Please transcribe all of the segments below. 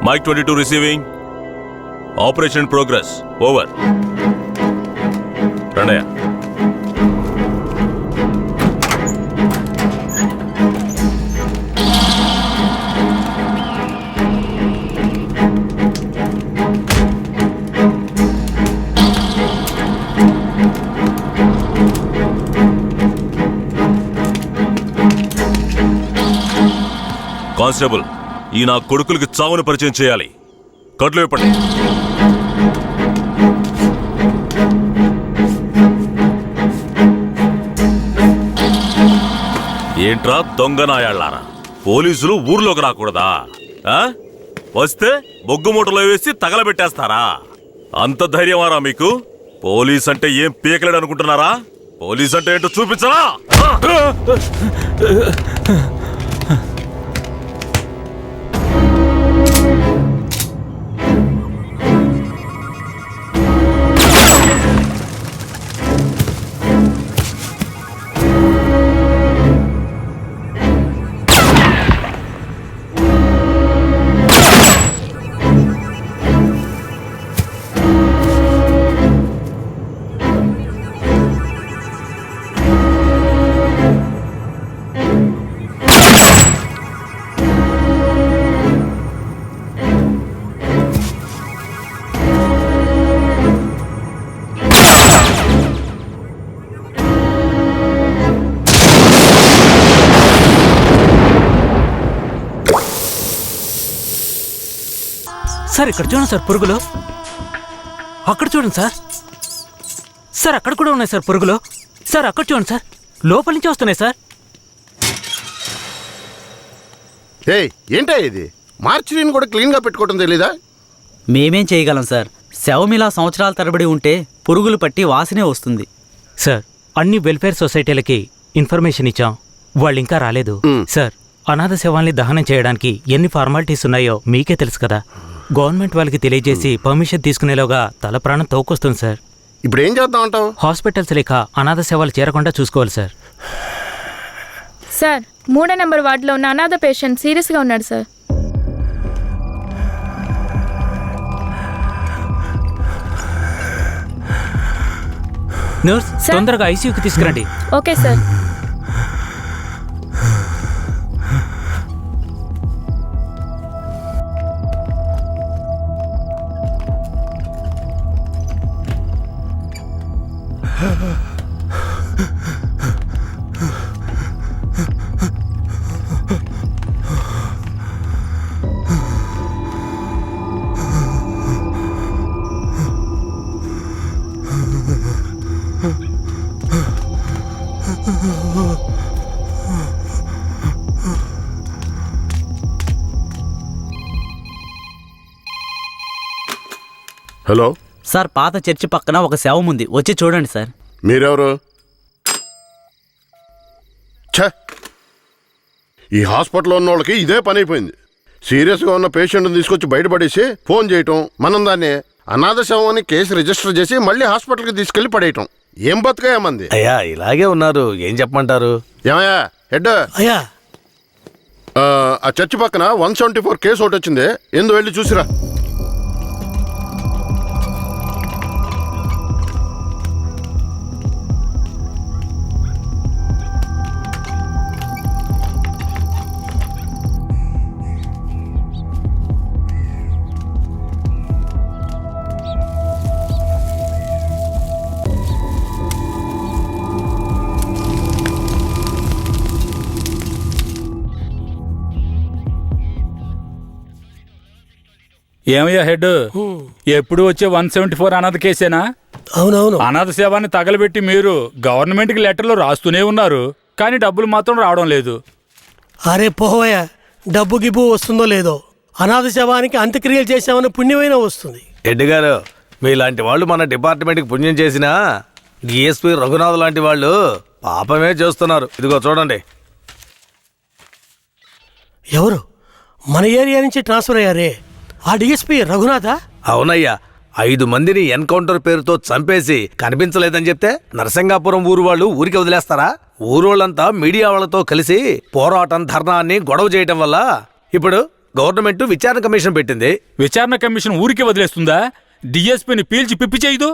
Mic 22 receiving. Operation progress over. రండయ్య. Constable, ఈ నా కొడుకులకి చావును పరిచయం చేయాలి. కట్లు ఇప్పండి. ఏంట్రా దొంగ నాయాళ్ళారా, పోలీసులు ఊర్లోకి రాకూడదా? వస్తే బొగ్గు మూటలో వేసి తగలబెట్టేస్తారా? అంత ధైర్యమారా మీకు? పోలీస్ అంటే ఏం పీకలేడు అనుకుంటున్నారా? పోలీస్ అంటే ఏంటో చూపించరా? సార్ ఇక్కడ చూడండి సార్, పురుగులు అక్కడ చూడండి సార్. సార్ అక్కడ కూడా ఉన్నాయి సార్ పురుగులు. సార్ అక్కడ చూడండి సార్, లోపల నుంచి వస్తున్నాయి సార్. ఏంటా ఇది? మార్చిని కూడా క్లీన్ గా పెట్టుకోవడం తెలీదా? మేమేం చేయగలం సార్? శవమిలా సంవత్సరాల తరబడి ఉంటే పురుగులు పట్టి వాసనే వస్తుంది. సార్ అన్ని వెల్ఫేర్ సొసైటీలకి ఇన్ఫర్మేషన్ ఇచ్చాం, వాళ్ళు ఇంకా రాలేదు. సార్ అనాథ శవాల్ని దహనం చేయడానికి ఎన్ని ఫార్మాలిటీస్ ఉన్నాయో మీకే తెలుసు కదా. గవర్నమెంట్ వాళ్ళకి తెలియజేసి పర్మిషన్ తీసుకునేలోగా తల ప్రాణం తోకొస్తుంది సార్. ఇప్పుడు ఏం చేద్దాం అంటావు? హాస్పిటల్స్ లేక అనాథ సేవలు చేరకుండా చూసుకోవాలి సార్. సార్ 3వ నెంబర్ వార్డులో ఉన్న అనాథ పేషెంట్ సీరియస్గా ఉన్నాడు సార్. నర్స్ తొందరగా ఐసీయూకి తీసుకురండి. Okay sir. హలో సార్, పాత చర్చి పక్కన ఒక శవం ఉంది, వచ్చి చూడండి సార్. మీరెవరు? ఈ హాస్పిటల్లో ఉన్న వాళ్ళకి ఇదే పని అయిపోయింది. సీరియస్గా ఉన్న పేషెంట్ని తీసుకొచ్చి బయటపడేసి ఫోన్ చేయటం, మనం దాన్ని అనాథ శవం అని కేసు రిజిస్టర్ చేసి మళ్ళీ హాస్పిటల్కి తీసుకెళ్లి పడేయటం. ఏం బతుకాయమంది? అయ్యా ఇలాగే ఉన్నారు, ఏం చెప్పమంటారు? ఏమయ్యా హెడ్? అయ్యా ఆ చర్చి పక్కన 174 కేసు ఒకటి వచ్చింది, ఎందు వెళ్ళి చూసిరా. ఏమయ్యా హెడ్, ఎప్పుడు వచ్చే 174 అనాథ కేసేనా? అవునవును. అనాథ సేవాన్ని తగలబెట్టి మీరు గవర్నమెంట్కి లెటర్లు రాస్తూనే ఉన్నారు, కానీ డబ్బులు మాత్రం రావడం లేదు. అరే పోవయ్యా, డబ్బు గిబ్బు వస్తుందో లేదో, అనాథ శవానికి అంత్యక్రియలు చేసామని పుణ్యమైనా వస్తుంది. హెడ్ గారు, మీలాంటి వాళ్ళు మన డిపార్ట్మెంట్కి పుణ్యం చేసినా డిఎస్పీ రఘునాథ్ లాంటి వాళ్ళు పాపమే చేస్తున్నారు. ఇదిగో చూడండి. ఎవరు? మన ఏరియా నుంచి ట్రాన్స్ఫర్ అయ్యారే ఆ డిఎస్పీ రఘునాథా? అవునయ్యా, 5 మందిని ఎన్కౌంటర్ పేరుతో చంపేసి కనిపించలేదని చెప్తే నరసింగాపురం ఊరు వాళ్ళు ఊరికి వదిలేస్తారా? ఊరోళ్ళంతా మీడియా వాళ్ళతో కలిసి పోరాటం, ధర్నాన్ని గొడవ చేయటం వల్ల ఇప్పుడు గవర్నమెంట్ విచారణ కమిషన్ పెట్టింది. విచారణ కమిషన్ ఊరికి వదిలేస్తుందా? డిఎస్పీని పీల్చి పిప్పి చేయదు.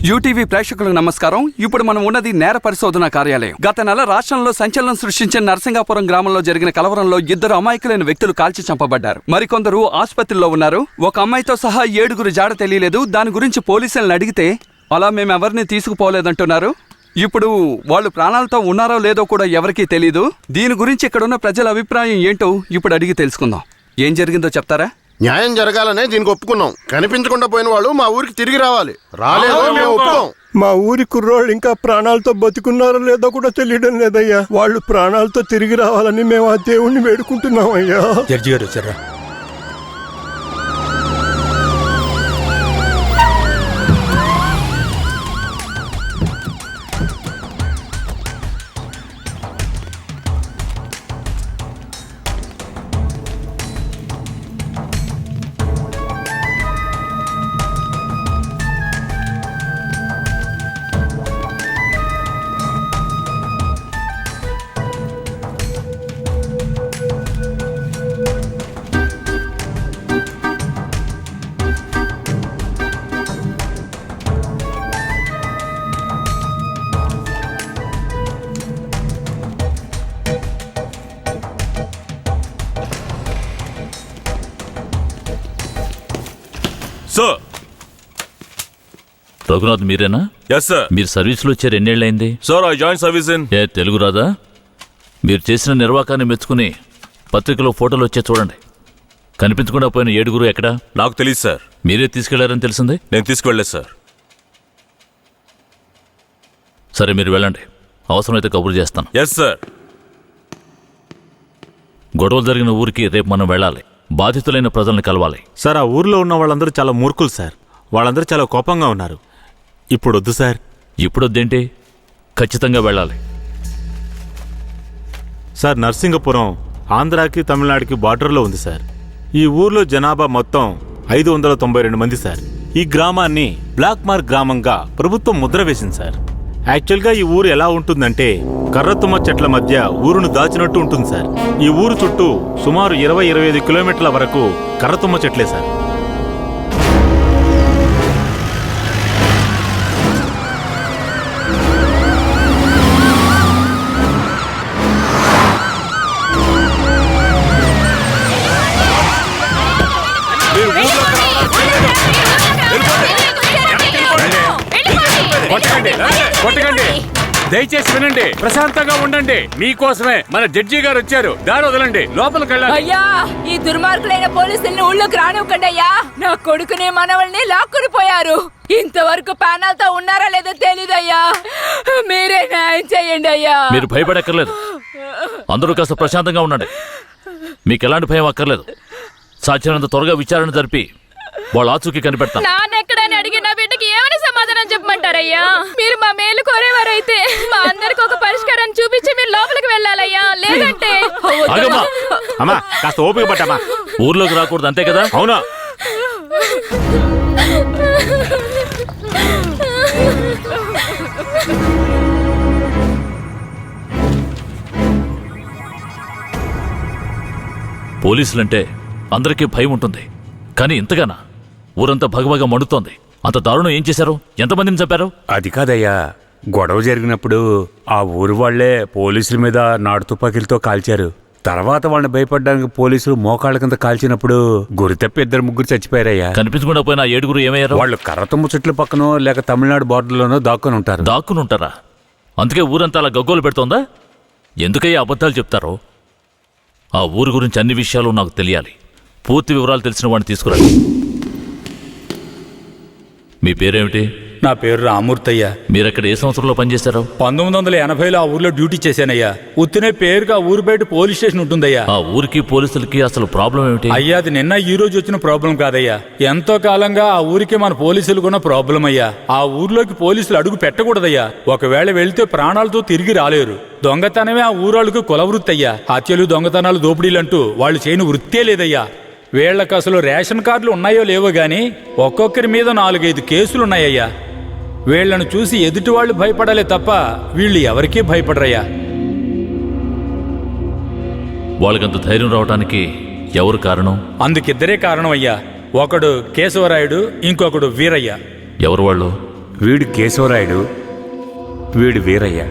యూటీవీ ప్రేక్షకులకు నమస్కారం. ఇప్పుడు మనం ఉన్నది నేర పరిశోధన కార్యాలయం. గత నెల రాష్ట్రంలో సంచలనం సృష్టించిన నరసింగాపురం గ్రామంలో జరిగిన కలవరంలో 2 అమాయకులైన వ్యక్తులు కాల్చి చంపబడ్డారు. మరికొందరు ఆసుపత్రిలో ఉన్నారు. ఒక అమ్మాయితో సహా 7 జాడ తెలియలేదు. దాని గురించి పోలీసులను అడిగితే అలా మేమెవరిని తీసుకుపోలేదంటున్నారు. ఇప్పుడు వాళ్ళు ప్రాణాలతో ఉన్నారో లేదో కూడా ఎవరికీ తెలీదు. దీని గురించి ఇక్కడున్న ప్రజల అభిప్రాయం ఏంటో ఇప్పుడు అడిగి తెలుసుకుందాం. ఏం జరిగిందో చెప్తారా? న్యాయం జరగాలనే దీనికి ఒప్పుకున్నాం. కనిపించకుండా పోయిన వాళ్ళు మా ఊరికి తిరిగి రావాలి. రాలేదో మేము ఒప్పుకోం. మా ఊరి కుర్రోళ్ళు ఇంకా ప్రాణాలతో బతుకున్నారో లేదో కూడా తెలియడం లేదయ్యా. వాళ్ళు ప్రాణాలతో తిరిగి రావాలని మేము ఆ దేవుణ్ణి వేడుకుంటున్నాం అయ్యా. జడ్జి గారు వచ్చారా? సార్. రఘునాథ్ మీరేనా? Yes sir. మీరు సర్వీస్లో వచ్చారు ఎన్నేళ్ళైంది? Sir I join service in. ఏ తెలుగు రాదా? మీరు చేసిన నిర్వాకాన్ని మెచ్చుకుని పత్రికలో ఫోటోలు వచ్చే చూడండి. కనిపించకుండా పోయిన 7 ఎక్కడా? నాకు తెలియదు సార్. మీరే తీసుకెళ్లారని తెలిసింది. నేను తీసుకువెళ్ళలేదు సార్. సరే మీరు వెళ్ళండి, అవసరమైతే కబురు చేస్తాను. Yes sir. గొడవలు జరిగిన ఊరికి రేపు మనం వెళ్ళాలి. బాధితులైన ప్రజల్ని కలవాలి. సార్, ఆ ఊర్లో ఉన్న వాళ్ళందరూ చాలా మూర్ఖులు సార్. వాళ్ళందరూ చాలా కోపంగా ఉన్నారు. ఇప్పుడు వద్దు సార్. ఇప్పుడు వద్దేంటి? ఖచ్చితంగా వెళ్ళాలి. సార్, నర్సింగపురం ఆంధ్రాకి తమిళనాడుకి బార్డర్లో ఉంది సార్. ఈ ఊర్లో జనాభా మొత్తం 592 మంది సార్. ఈ గ్రామాన్ని బ్లాక్ మార్క్ గ్రామంగా ప్రభుత్వం ముద్ర వేసింది సార్. యాక్చువల్గా ఈ ఊరు ఎలా ఉంటుందంటే కర్రతుమ్మ చెట్ల మధ్య ఊరును దాచినట్టు ఉంటుంది సార్. ఈ ఊరు చుట్టూ సుమారు 20-25 కిలోమీటర్ల వరకు కర్రతుమ్మ చెట్లే సార్. కొట్టకండి, దయచేసి వినండి, ప్రశాంతంగా ఉండండి. మీకోసమే మన జడ్జి గారు వచ్చారు. దారి వదలండి, లోపలికి వెళ్ళండి. అయ్యా, ఈ దుర్మార్గులైన పోలీసుల్ని ఊళ్ళోకి రానివ్వకండి అయ్యా. నా కొడుకుని మనవల్ని లాక్కుని పోయారు. ఇంతవరకు ప్యానల్తో ఉన్నారా లేదో తెలీదయ్యా. మీరే న్యాయం చేయండి అయ్యా. మీరు భయపడక్కర్లేదు. అందరూ కాస్త ప్రశాంతంగా ఉండండి. మీకు ఎలాంటి భయం అక్కర్లేదు. సాధ్యమైనంత త్వరగా విచారణ జరిపి వాళ్ళ ఆచూకీ కనిపెడతాను. నాన్నెక్కడని అడిగి నా బిడ్డకి ఏమని సమాధానం చెప్పమంటారయ్యా? మీరు మా మేలు కోరేవారైతే మా అందరికి ఒక పరిష్కారాన్ని చూపించి మీరు లోపలికి వెళ్ళాలయ్యా. లేదంటే అమ్మా, కాస్త ఓపిక పట్టమ్మా. ఊర్లోకి రాకూడదు, అంతే కదా? అవునా? పోలీసులంటే అందరికీ భయం ఉంటుంది, కానీ ఇంతగానా? ఊరంతా భగభగ మండుతోంది. అంత దారుణం ఏం చేశారు? ఎంతమందిని చంపారు? అది కాదయ్యా, గొడవ జరిగినప్పుడు ఆ ఊరు వాళ్లే పోలీసుల మీద నాటు తుపాకీలతో కాల్చారు. తర్వాత వాళ్ళని భయపడడానికి పోలీసులు మోకాళ్ళ కింద కాల్చినప్పుడు గురి తప్పి 2-3 చచ్చిపోయారయ్యా. కనిపించకుండా పోయిన 7 ఏమయ్యారు? వాళ్ళు కర్రతుమ్మ చెట్ల పక్కనో లేక తమిళనాడు బార్డర్లోనో దాక్కుని ఉంటారు. దాక్కుని ఉంటారా? అందుకే ఊరంతా అలా గగ్గోలు పెడుతోందా? ఎందుకయ్యా అబద్ధాలు చెప్తారో? ఆ ఊరు గురించి అన్ని విషయాలు నాకు తెలియాలి. పూర్తి వివరాలు తెలిసిన వాడిని తీసుకురండి. మీ పేరేమిటి? నా పేరు రామూర్తయ్య. మీరక్కడ ఏ సంవత్సరంలో పనిచేశారు? 1980లో ఆ ఊర్లో డ్యూటీ చేశానయ్యా. ఉత్తినే పేరుగా ఊరు బయట పోలీస్ స్టేషన్ ఉంటుందయ్యా. ఆ ఊరికి పోలీసులకి అసలు ప్రాబ్లం ఏమిటి? అయ్యా, అది నిన్న ఈ రోజు వచ్చిన ప్రాబ్లం కాదయ్యా. ఎంతో కాలంగా ఆ ఊరికి మన పోలీసులు ఉన్న ప్రాబ్లం అయ్యా. ఆ ఊర్లోకి పోలీసులు అడుగు పెట్టకూడదయ్యా. ఒకవేళ వెళ్తే ప్రాణాలతో తిరిగి రాలేరు. దొంగతనమే ఆ ఊరాళ్ళకు కులవృత్తి అయ్యా. హత్యలు, దొంగతనాలు, దోపిడీలంటూ వాళ్ళు చేయని వృత్తే లేదయ్యా. వీళ్లకు అసలు రేషన్ కార్డులు ఉన్నాయో లేవో గాని ఒక్కొక్కరి మీద 4-5 కేసులున్నాయ్యా. వీళ్లను చూసి ఎదుటి వాళ్ళు భయపడాలే తప్ప వీళ్ళు ఎవరికీ భయపడరయ్యా. వాళ్ళకంత ధైర్యం రావడానికి ఎవరు కారణం? అందుకిద్దరే కారణం అయ్యా. ఒకడు కేశవరాయుడు, ఇంకొకడు వీరయ్య. ఎవరు వాళ్ళు? వీడు కేశవరాయుడు, వీడు వీరయ్య.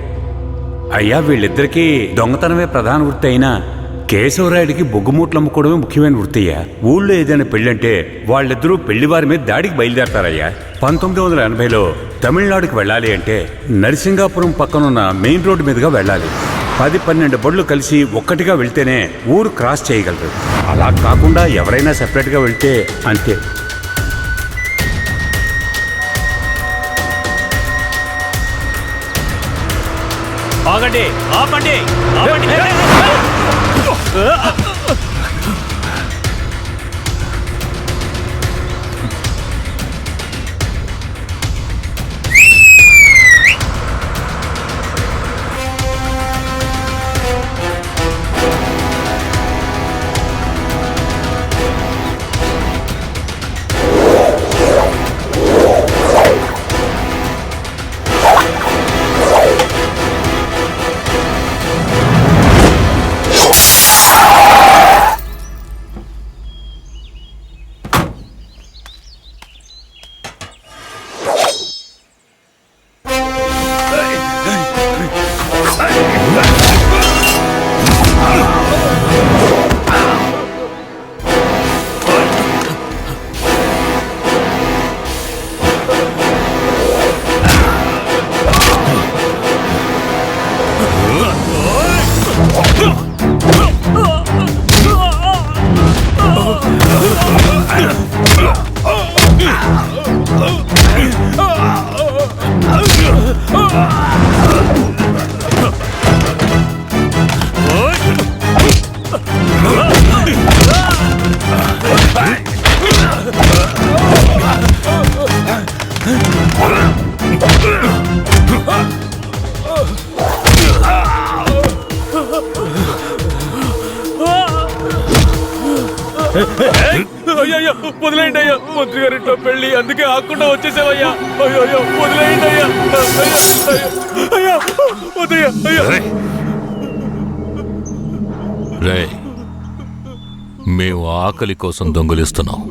అయ్యా, వీళ్ళిద్దరికీ దొంగతనమే ప్రధాన వృత్తి అయినా కేశవరాయుడికి బొగ్గుమూట్లు అమ్ముకోవడమే ముఖ్యమైన వృత్తి అయ్యా. ఊళ్ళో ఏదైనా పెళ్ళంటే వాళ్ళిద్దరూ పెళ్లివారి మీద దాడికి బయలుదేరతారయ్యా. 1980లో తమిళనాడుకి వెళ్ళాలి అంటే నరసింగాపురం పక్కనున్న మెయిన్ రోడ్డు మీదుగా వెళ్ళాలి. 10-12 బళ్ళు కలిసి ఒక్కటిగా వెళ్తేనే ఊరు క్రాస్ చేయగలరు. అలా కాకుండా ఎవరైనా సెపరేట్గా వెళ్తే అంతే. ఆగండి, ఆపండి, ఆపండి. అయ్యో, వదిలేయండి అయ్యా. మంత్రి గారింట్లో పెళ్లి, అందుకే ఆకుండా వచ్చేసావయ్యా. అయ్యో, వదిలేయండి అయ్యా. అయ్యా, వద్దయ్యా. అయ్యా, రే, మేము ఆకలి కోసం దొంగలిస్తున్నాం.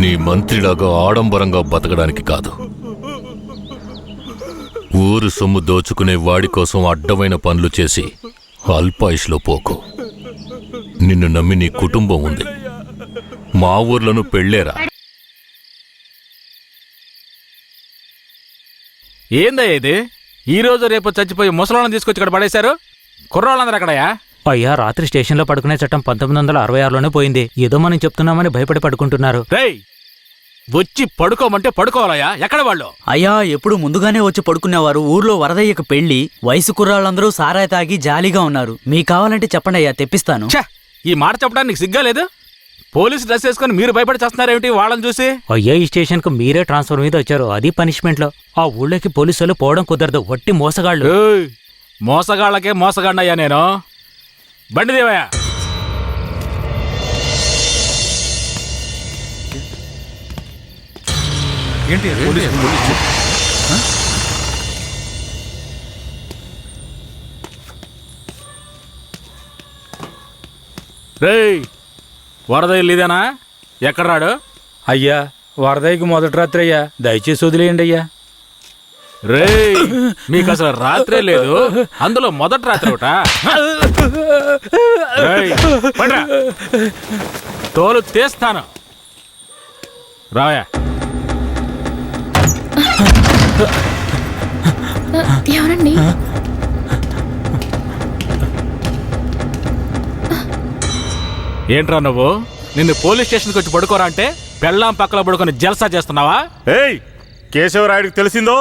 నీ మంత్రిలాగా ఆడంబరంగా బతకడానికి కాదు. ఊరు సొమ్ము దోచుకునే వాడి కోసం అడ్డమైన పనులు చేసి అల్పాయుష్లో పోకు. నిన్ను నమ్మి నీ కుటుంబం ఉంది. మా ఊర్లను పెళ్ళేరా. ఏందయ్యా ఇది? ఈ రోజు రేపు చచ్చిపోయి ముసలాళ్ళని తీసుకొచ్చి ఇక్కడ పడేశారు. కుర్రాళ్ళందరూ అక్కడయా? అయ్యా, రాత్రి స్టేషన్లో పడుకునే చట్టం 1966లోనే పోయింది. ఏదో మనం చెప్తున్నామని భయపడి పడుకుంటున్నారు. రేయ్, వచ్చి పడుకోమంటే పడుకోవాలయ్యా. ఎక్కడ వాళ్ళు? అయ్యా, ఎప్పుడు ముందుగానే వచ్చి పడుకునేవారు. ఊర్లో వరదయ్యకు పెళ్లి, వయసు కుర్రాళ్ళందరూ సారాయి తాగి జాలీగా ఉన్నారు. మీకు కావాలంటే చెప్పండి అయ్యా, తెప్పిస్తాను. ఈ మాట చెప్పడానికి సిగ్గా లేదు? పోలీసు డ్రెస్ వేసుకుని మీరు భయపడి చేస్తున్నారేమిటి వాళ్ళని చూసి? అయ్యా, ఈ స్టేషన్కు మీరే ట్రాన్స్ఫర్ మీద వచ్చారు, అది పనిష్మెంట్లో. ఆ ఊళ్ళోకి పోలీసులు పోవడం కుదరదు, వట్టి మోసగాళ్ళు. మోసగాళ్ళకే మోసగాడినయ్యా నేను. బండి దేవయ్యా. ఏంటి రేయ్, వరద ఇల్లుదేనా? ఎక్కడ రాడు? అయ్యా, వరదయ్యకి మొదటి రాత్రి అయ్యా, దయచేసి వదిలేయండి అయ్యా. రేయ్, మీకు అసలు రాత్రే లేదు, అందులో మొదటి రాత్రి ఒకట. తోలు తీస్తాను, రావయా. ఎవరండి? ఏంట్రా నువ్వు? నిన్ను పోలీస్ స్టేషన్కి వచ్చి పడుకోరా అంటే పెళ్ళాం పక్కన పడుకొని జల్సా చేస్తున్నావా? ఏయ్, కేశవరాయుడికి తెలిసిందో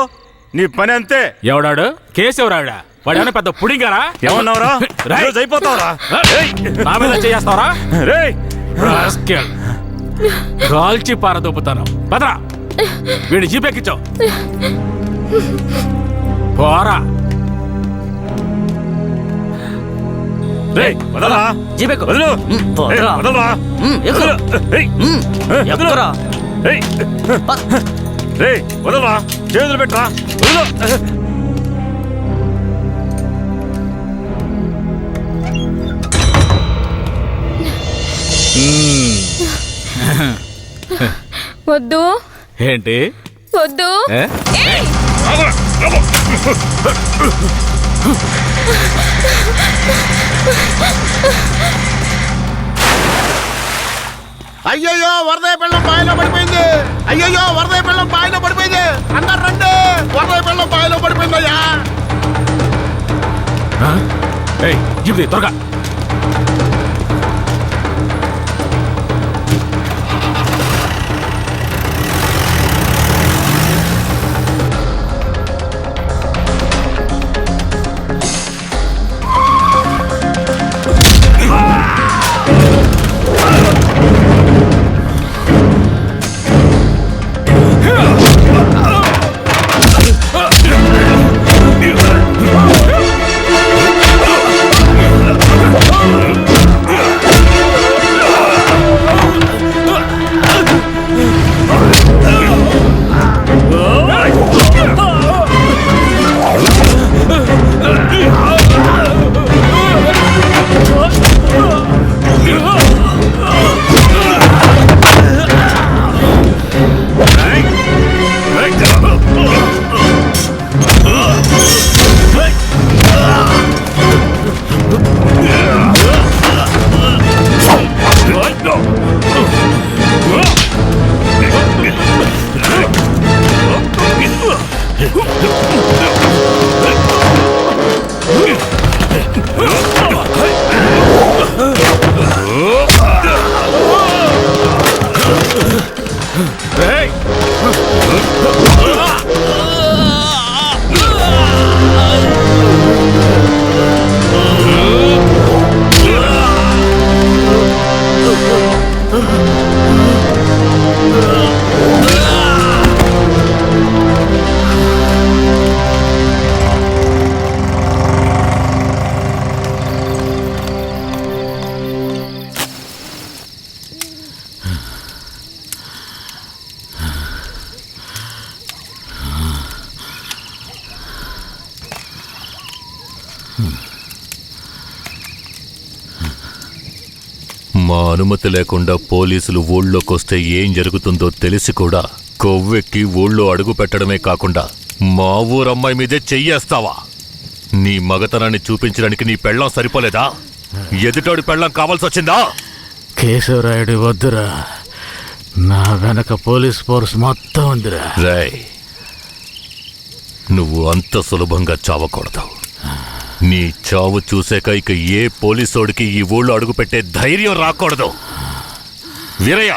నీ పని అంతే. ఎవడాడు? కేశవరాయుడా? వాడేమైనా పెద్ద పుడింగారా? ఏమన్నావురా? అయిపోతావురా? నా మీద చేస్తావరా? కాల్చి పారదొప్పుతాను. పదరా, వీడిని జీపెక్కించావు. పోరా. జీపెక్కు. వదలరా, చేతులు పెట్టరా. వద్దు ఏంటి వద్దు. ఏ? ఏయ్! అయ్యయ్యో వరదయ్య పెళ్ళం బావిలో పడిపోయింది. అయ్యయ్యో వరదయ్య పెళ్ళం బావిలో పడిపోయింది. అందరు రండి, వరదయ్య పెళ్ళం బావిలో పడిపోయిందయ్యా. ఏయ్, జీప్ త్వరగా. మా అనుమతి లేకుండా పోలీసులు ఊళ్ళోకొస్తే ఏం జరుగుతుందో తెలిసి కూడా కొవ్వెక్కి ఊళ్ళో అడుగు పెట్టడమే కాకుండా మా ఊరమ్మాయి మీదే చెయ్యేస్తావా? నీ మగతనాన్ని చూపించడానికి నీ పెళ్ళం సరిపోలేదా? ఎదుటోడి పెళ్ళం కావాల్సొచ్చిందా? కేశవరాయుడు వద్దురా, నా వెనక పోలీస్ ఫోర్స్ మొత్తం ఉందిరా. రాయ్, నువ్వు అంత సులభంగా చావకూడదు. నీ చావు చూసాక ఇక ఏ పోలీసోడికి ఈ ఊళ్ళో అడుగుపెట్టే ధైర్యం రాకూడదు. వీరయ్య,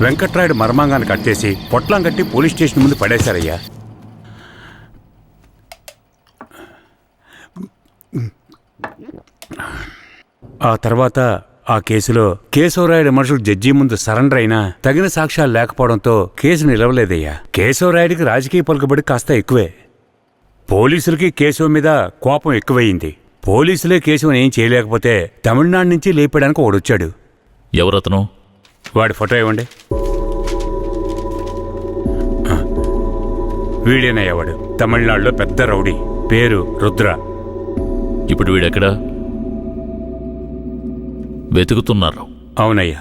వెంకట్రాయుడు మర్మాంగాన్ని కట్టేసి పొట్లం కట్టి పోలీస్ స్టేషన్ ముందు పడేశారయ్యా. ఆ తర్వాత ఆ కేసులో కేశవరాయుడు మనుషులు జడ్జి ముందు సరెండర్ అయినా తగిన సాక్ష్యాలు లేకపోవడంతో కేసు నిలవలేదయ్యా. కేశవరాయుడికి రాజకీయ పలుకుబడి కాస్త ఎక్కువే. పోలీసులకి కేశవ మీద కోపం ఎక్కువయింది. పోలీసులే కేశవని ఏం చేయలేకపోతే తమిళనాడు నుంచి లేపడానికి ఒకడొచ్చాడు. ఎవరతను? వాడి ఫోటో ఇవ్వండి. వీడేనయ్యా వాడు. తమిళనాడులో పెద్ద రౌడీ, పేరు రుద్ర. ఇప్పుడు వీడెక్కడా? వెతుకుతున్నారు. అవునయ్యా.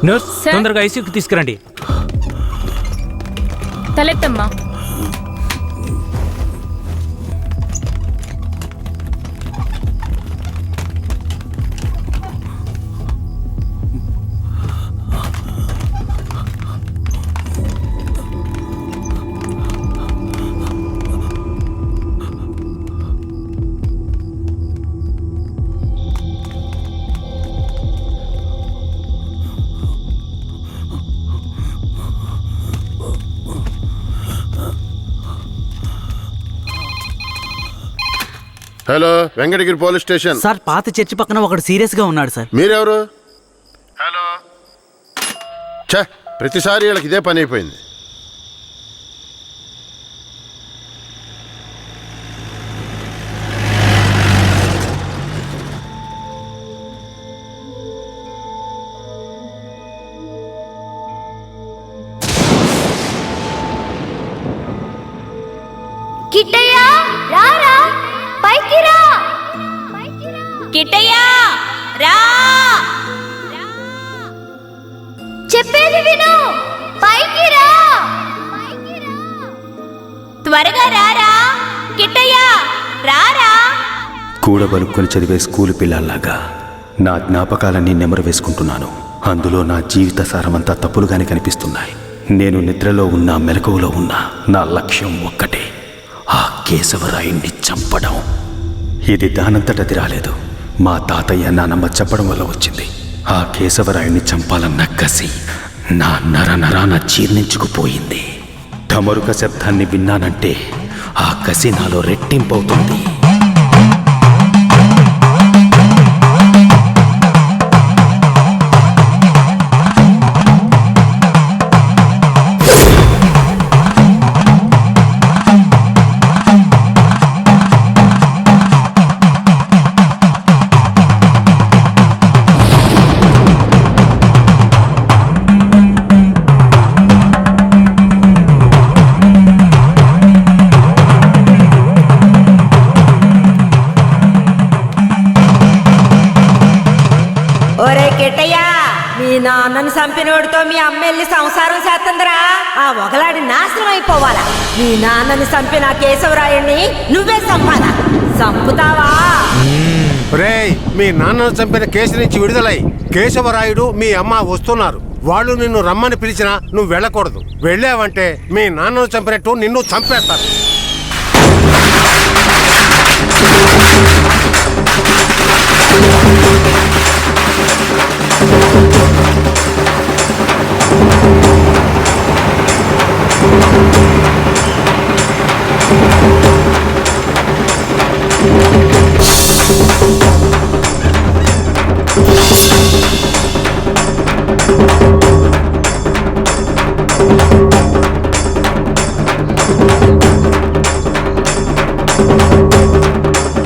నర్స్, తొందరగా ఐసీయూకి తీసుకురండి. తలెత్తమ్మా. Hello, Venkatagiri police station. Sir పాత చర్చి పక్కన ఒకడు సీరియస్ గా ఉన్నాడు సార్. మీరెవరు? హలో. ఛే, ప్రతిసారి వీళ్ళకి ఇదే పని అయిపోయింది. కిట్టయ్య రారా, పైకి రా. కిట్టయ్య రా, చెప్పేది విను, పైకి రా. త్వరగా రారా కిట్టయ్య, రారా. కూడబలుక్కొని చదివే స్కూలు పిల్లల్లాగా నా జ్ఞాపకాలన్నీ నెమరు వేసుకుంటున్నాను. అందులో నా జీవిత సారమంతా తప్పులుగానే కనిపిస్తున్నాయి. నేను నిద్రలో ఉన్నా మెలకువలో ఉన్నా నా లక్ష్యం ఒక్కటే, ఆ కేశవరాయుణ్ణి చంపడం. ఇది దానంతటది రాలేదు, మా తాతయ్య నానమ్మ చెప్పడం వల్ల వచ్చింది. ఆ కేశవరాయుణ్ణి చంపాలన్న కసి నా నరనరాన జీర్ణించుకుపోయింది. ఢమరుక శబ్దాన్ని విన్నానంటే ఆ కసి నాలో రెట్టింపవుతుంది. ఒరే కిట్టయ్య, మీ నాన్నను చంపినోడితో మీ అమ్మ వెళ్ళి సంసారం చేస్తుందిరా. ఆ ఒకలాడి నాశనం అయిపోవాలా. మీ నాన్నని చంపిన కేశవరాయుణ్ణి నువ్వే చంపాలా. చంపుతావా? రేయ్, మీ నాన్నను చంపిన కేసు నుంచి విడుదలై కేశవరాయుడు మీ అమ్మ వస్తున్నారు. వాళ్ళు నిన్ను రమ్మని పిలిచినా నువ్వు వెళ్ళకూడదు. వెళ్ళావంటే మీ నాన్నను చంపినట్టు నిన్ను చంపేస్తారు.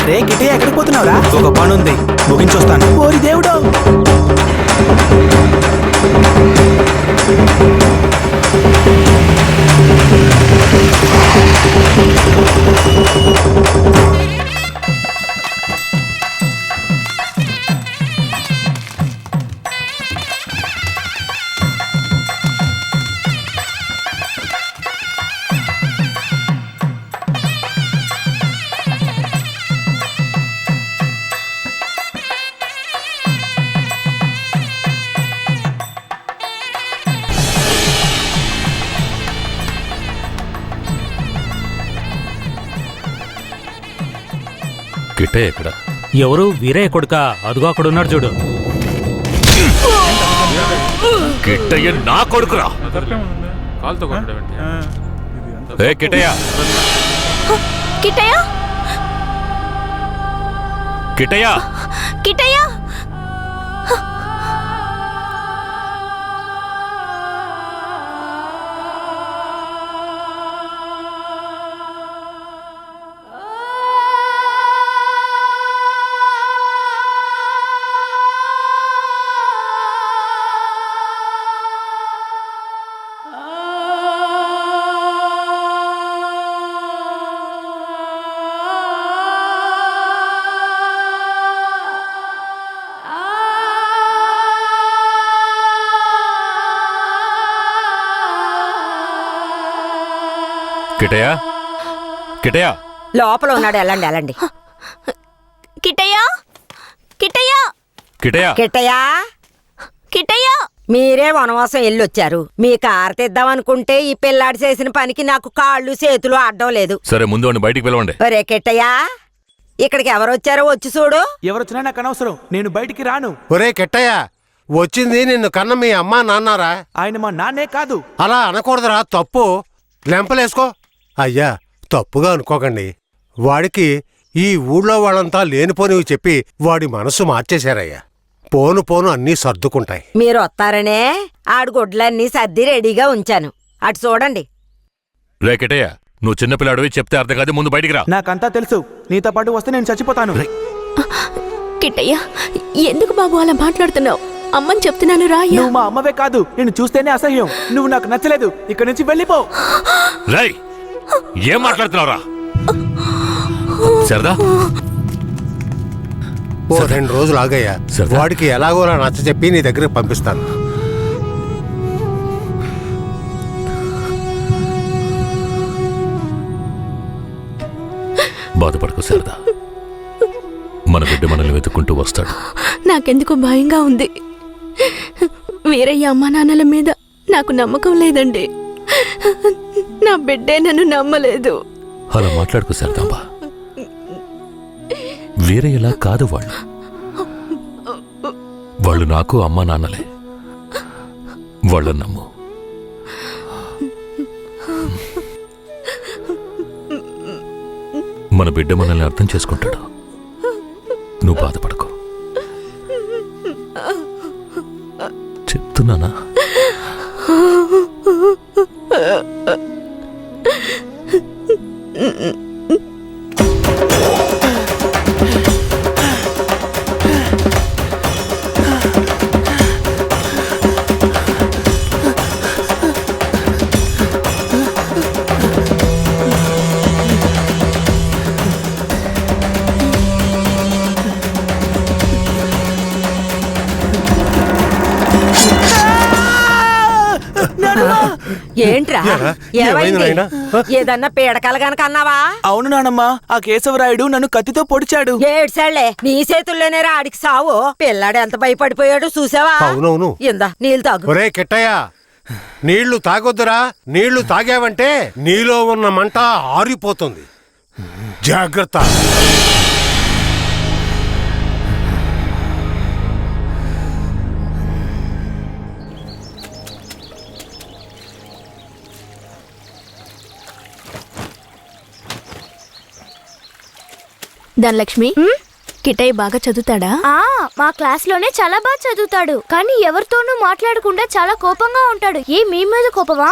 రే కిట్టయ్య, ఎక్కడికి పోతున్నావురా? ఒక పని ఉంది, ముగించొస్తాను. ఓరి దేవుడు. కిట్టయ్య ఎక్కడ? ఎవరు? వీరయ్య కొడుక, అదుగో అక్కడున్నాడు చూడు. కిట్టయ్య నా కొడుకురా. ఏ కిట్టయ్య, కిట్టయ్య, కిట్టయ్య, కిట్టయ్య. కిట్టయ్య, కిట్టయ్య. లోపల ఉన్నాడు, వెళ్ళండి వెళ్ళండి. కిట్టయ్య, కిట్టయ్య, కిట్టయ్య, కిట్టయ్య, కిట్టయ్య. మీరే వనవాసం వెళ్ళొచ్చారు. మీ కారు తెద్దామనుకుంటే ఈ పిల్లాడి చేసిన పనికి నాకు కాళ్ళు చేతులు అడ్డం లేదు. సరే, ముందు వాడిని బయటికి పిలవండి. ఒరే కిట్టయ్య, ఇక్కడికి ఎవరొచ్చారో వచ్చి చూడు. ఎవరొచ్చినా నాకు అనవసరం, నేను బయటికి రాను. ఒరే కిట్టయ్య, వచ్చింది నిన్ను కన్న మీ అమ్మా నాన్నారా? ఆయన మా నాన్నే కాదు. అలా అనకూడదురా, తప్పు. లెంపలేసుకో. అయ్యా, తప్పుగా అనుకోకండి. వాడికి ఈ ఊళ్ళో వాళ్ళంతా లేనిపోనివి చెప్పి వాడి మనసు మార్చేశారయ్యా. పోను పోను అన్నీ సర్దుకుంటాయి. మీరు వస్తారనే ఆడు గుడ్లన్నీ సర్ది రెడీగా ఉంచాను. అటు చూడండి. రేకెటయ్య, నువ్వు చిన్నపిల్లాడివి, చెప్తే అర్థం కాదు, ముందు బయటికి రా. నాకంతా తెలుసు. నీతో పాటు వస్తే నేను చచ్చిపోతాను. కిట్టయ్య, ఎందుకు బాబు అలా మాట్లాడుతున్నావు? అమ్మని చెప్తున్నాను రా. నువ్వు మా అమ్మవే కాదు, నిన్ను చూస్తేనే అసహ్యం. నువ్వు నాకు నచ్చలేదు, ఇక్కడి నుంచి వెళ్ళిపో. రై, ఏం మాట్లాడుతున్నావురా? సరదా ఓ 2 రోజులు ఆగయ్యా. వాడికి ఎలాగోలా నచ్చ చెప్పి నీ దగ్గరికి పంపిస్తాను. బాధపడకు సరదా, మన బిడ్డ మనల్ని వెతుక్కుంటూ వస్తాడు. నాకెందుకు భయంగా ఉంది. వీరయ్య అమ్మా నాన్నల మీద నాకు నమ్మకం లేదండి. నా బిడ్డే నన్ను నమ్మలేదు. అలా మాట్లాడుకు సరదాంబా. వేరే ఎలా కాదు వాళ్ళు నాకు అమ్మా నాన్నలే. వాళ్ళని నమ్ము. మన బిడ్డ మనల్ని అర్థం చేసుకుంటాడు. నువ్వు బాధపడకు, చెప్తున్నానా? ఏంట్రా ఏమైంది? ఏదన్నా పీడకలు గనక అన్నావా? అవును నానమ్మా, ఆ కేశవరాయుడు నన్ను కత్తితో పొడిచాడు. ఏడ్సాళ్లే, నీ చేతుల్లోనే ఆడికి సావు. పిల్లాడు ఎంత భయపడిపోయాడు చూసావా? అవునవును. ఇందా నీళ్ళు తాగు. ఒరే కిట్టయ్య, నీళ్లు తాగొద్దురా. నీళ్లు తాగావంటే నీలో ఉన్న మంట ఆరిపోతుంది. జాగ్రత్త. ధనలక్ష్మి, కిట్టయ్య బాగా చదువుతాడా? మా క్లాస్ లోనే చాలా బాగా చదువుతాడు, కానీ ఎవరితోనూ మాట్లాడకుండా చాలా కోపంగా ఉంటాడు. మీ మీద కోపమా?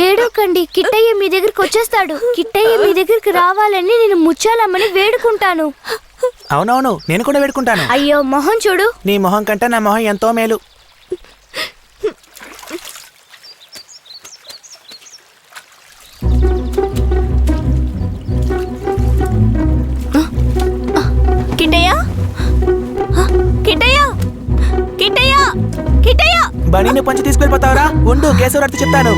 ఏడోకండి, కిట్టయ్య మీ దగ్గరికి వచ్చేస్తాడు. కిట్టయ్య మీ దగ్గరికి రావాలని నేను ముచ్చాలమ్మని వేడుకుంటాను. అవునవును, నేను కూడా వేడుకుంటాను. అయ్యో మొహం చూడు. నీ మొహం కంటే నా మొహం ఎంతో మేలు. కిట్టయ్య, కిట్టయ్య, కిట్టయ్య, కిట్టయ్య. బనీని పంచి తీసుకెళ్ళిపోతావరా? ఉండు, కేశవరాయుడు చెప్తాను.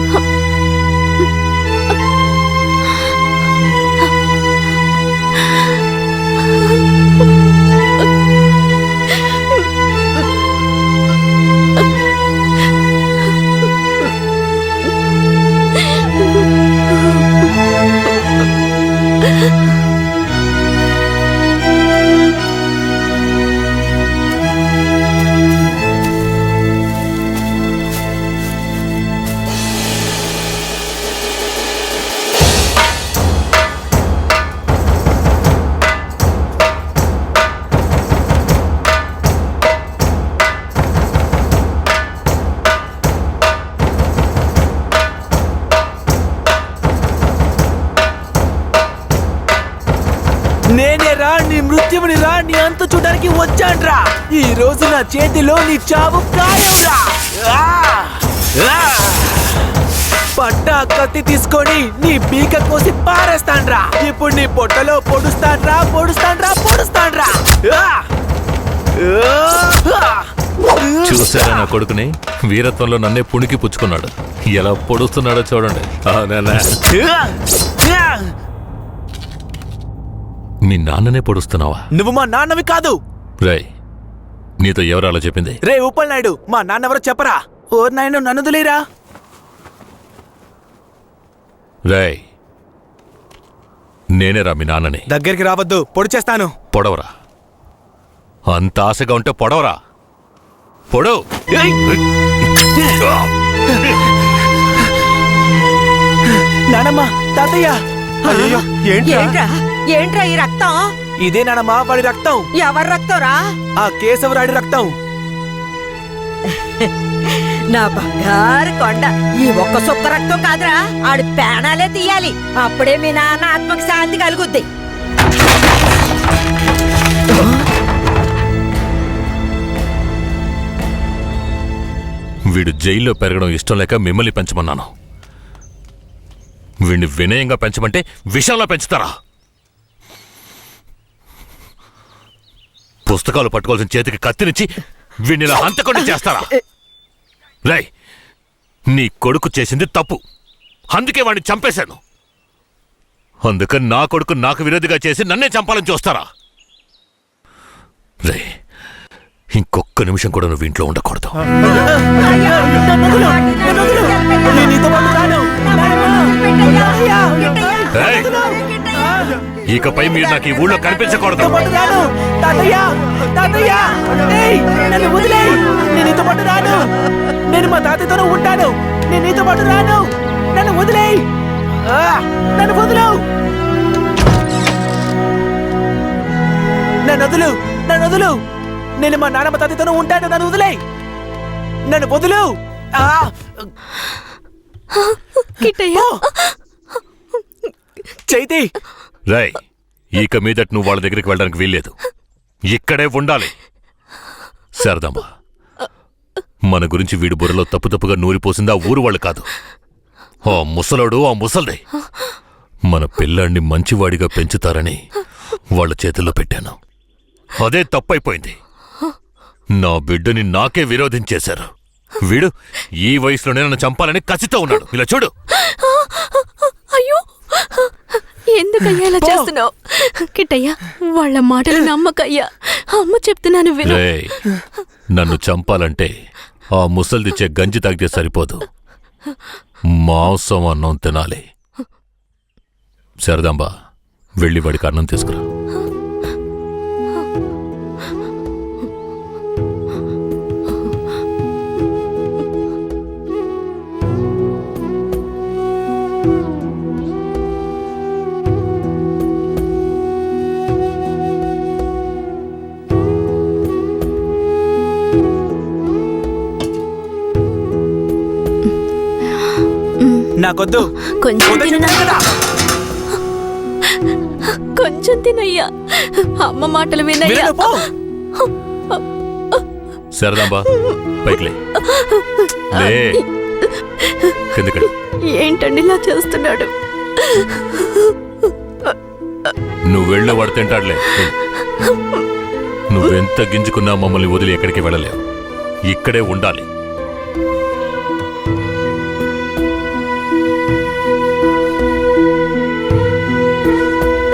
నేనే రా, నీ మృత్యువుని రా, నీ అంత చూడడానికి వచ్చాన్రా. ఈ రోజు నా చేతిలో నీ చావు ఖాయంరా. పట్టా కత్తి తీసుకొని నీ పీక కోసి పారేస్తాన్రా. ఇప్పుడు నీ పొట్టలో పొడుస్తాన్రా, పొడుస్తాన్రా, పొడుస్తాన్రా. చూసారా నా కొడుకుని? వీరత్వంలో నన్నే పుణికి పుచ్చుకున్నాడు. ఎలా పొడుస్తున్నాడో చూడండి. మీ నాన్ననే పొడుస్తున్నావా? నువ్వు మా నాన్నవి కాదు. రేయ్, నీతో ఎవరు అలా చెప్పింది? రే ఉప్పల్ నాయుడు, మా నాన్నెవరో చెప్పరా? ఓ నాయుడు, నన్ను దులేరా. రేయ్, నేనేరా మీ నాన్నని. దగ్గరికి రావద్దు, పొడి చేస్తాను. పొడవరా, అంత ఆశగా ఉంటే పొడవరా. పొడవు. నానమ్మ తాతయ్య అయ్యో ఏంట్రా ఏంట్రా ఈ రక్తం? ఇదే నానమ్మ వాడి రక్తం. ఎవరి రక్తంరా? ఆ కేశవరాయుడి రక్తం. నా బంగారు కొండ, ఈ ఒక్క సుక్క రక్తం కాదురా, ఆడి పేణాలే తీయాలి. అప్పుడే మీ నాన్న ఆత్మకి శాంతి కలుగుద్ది. వీడు జైల్లో పెరగడం ఇష్టం లేక మిమ్మల్ని పెంచమన్నాను. వీడిని వినయంగా పెంచమంటే విషంలో పెంచుతారా? పుస్తకాలు పట్టుకోవాల్సిన చేతికి కత్తినిచ్చి వీడిని ఇలా హంతకుండా చేస్తారా? రై, నీ కొడుకు చేసింది తప్పు, అందుకే వాడిని చంపేశాను. అందుకని నా కొడుకు నాకు విరోధిగా చేసి నన్నే చంపాలని చూస్తారా? రే, ఇంకొక్క నిమిషం కూడా నువ్వు ఇంట్లో ఉండకూడదు. ఇకపై మీరు నాకు ఈ ఊళ్ళో కనిపించకూడదు. నేను మా తాతయ్యతోనే ఉంటాను. నేను నీతో పాటు రాను. నన్ను వదిలేయ్. నన్ను వదులు. నన్ను వదులు. నన్ను వదులు. నేను మా నాన్నమ్మ తాతయ్యతోనే ఉంటాను. నన్ను వదిలేయ్. నన్ను వదులు. చైతి, రై, ఇక మీదట నువ్వు వాళ్ళ దగ్గరికి వెళ్ళడానికి వీల్లేదు. ఇక్కడే ఉండాలి. శారదమ్మ, మన గురించి వీడి బుర్రలో తప్పుగా నూరిపోసింది ఆ ఊరు వాళ్ళు కాదు, ఆ ముసలోడు, ఆ ముసల్దే. మన పిల్లాన్ని మంచివాడిగా పెంచుతారని వాళ్ళ చేతుల్లో పెట్టాను. అదే తప్పైపోయింది. నా బిడ్డని నాకే విరోధించేశారు. వీడు ఈ వయసులోనే నన్ను చంపాలని కసితో ఉన్నాడు. ఇలా చూడు. అయ్యో, ఎందుకయ్యా ఇలా చేస్తున్నావు? కిట్టయ్యా, వాళ్ళ మాటలు నమ్మకయ్యా. అమ్మ చెప్తున్నాను విను. రేయ్, నన్ను చంపాలంటే ఆ ముసల్దిచ్చే గంజి తాగితే సరిపోదు, మాంసం అన్నం తినాలి. శారదాంబ, వెళ్ళి వాడికి అన్నం తీసుకురా. నాకొద్దు. కొంచెం తినయ్యా. కొంచెం తినయ్యా. అమ్మ మాటలు వినయ్యా. శారదాంబ, పైకిలే. ఏంటండి ఇలా చేస్తున్నాడు? నువ్వు వెళ్ళే వాడు తింటాడులే. నువ్వెంత గింజుకున్నా మమ్మల్ని వదిలి ఎక్కడికి వెళ్ళలేవు. ఇక్కడే ఉండాలి.